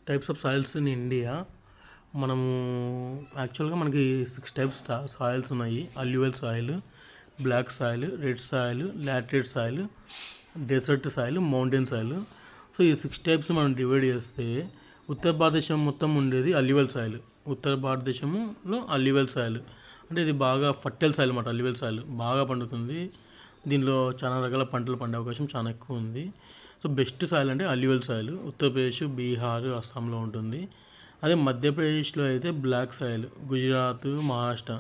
Types of soils in India. మనము యాక్చువల్గా మనకి 6 టైప్స్ సాయిల్స్ ఉన్నాయి. Alluvial soil, black soil, red soil, laterite soil, desert soil, mountain soil. So ఈ 6 types మనం divide చేస్తే ఉత్తర భారతదేశం మొత్తం ఉండేది అల్యూవల్ సాయిల్. ఉత్తర భారతదేశంలో అల్యూవల్ సాయిల్ అంటే ఇది బాగా ఫర్టైల్ సాయిల్ అన్నమాట. అల్యూవల్ సాయిల్ బాగా పండుతుంది. దీనిలో చాలా రకాల పంటలు పండే అవకాశం చాలా ఎక్కువ ఉంది. సో బెస్ట్ సాయిల్ అంటే అల్యూవల్ సాయిల్ ఉత్తరప్రదేశ్, బీహార్, అస్సాంలో ఉంటుంది. అదే మధ్యప్రదేశ్లో అయితే బ్లాక్ సాయిల్, గుజరాత్, మహారాష్ట్ర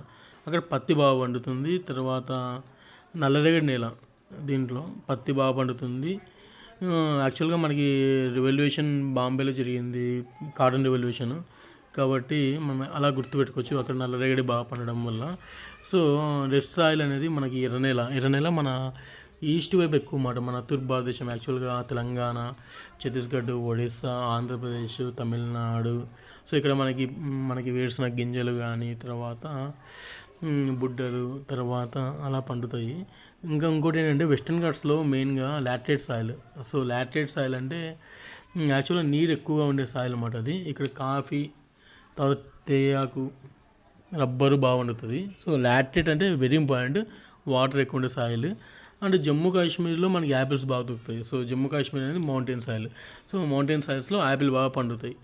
అక్కడ పత్తి బాగా పండుతుంది. తర్వాత నల్లరేగడి నేల, దీంట్లో పత్తి బాగా పండుతుంది. యాక్చువల్గా మనకి రెవల్యూషన్ బాంబేలో జరిగింది, కాటన్ రెవల్యూషన్. కాబట్టి మనం అలా గుర్తుపెట్టుకోవచ్చు అక్కడ నల్లరేగడి బాగా పండడం వల్ల. సో రెడ్ సాయిల్ అనేది మనకి ఎర్రనేల మన ఈస్ట్ వైపు ఎక్కువ మాట. మన తూర్పు భారతదేశం యాక్చువల్గా తెలంగాణ, ఛత్తీస్గఢ్, ఒడిస్సా, ఆంధ్రప్రదేశ్, తమిళనాడు. సో ఇక్కడ మనకి వేరుశనగ గింజలు కానీ తర్వాత బుడ్డలు తర్వాత అలా పండుతాయి. ఇంకోటి ఏంటంటే వెస్టర్న్ ఘాట్స్లో మెయిన్గా laterite soil. So laterite soil అంటే యాక్చువల్గా నీరు ఎక్కువగా ఉండే సాయిల్ అన్నమాట. అది ఇక్కడ కాఫీ, తర్వాత తేయాకు, రబ్బరు బాగా పండుతుంది. సో లాటరైట్ అంటే వెరీ ఇంపార్టెంట్, వాటర్ ఎక్కువ ఉండే సాయిల్. అంటే జమ్మూ కాశ్మీర్లో మనకి యాపిల్స్ బాగా దొరుకుతాయి. సో జమ్మూ కాశ్మీర్ అనేది మౌంటైన్ సాయిల్. సో మౌంటైన్ సాయిల్స్లో యాపిల్ బాగా పండుతాయి.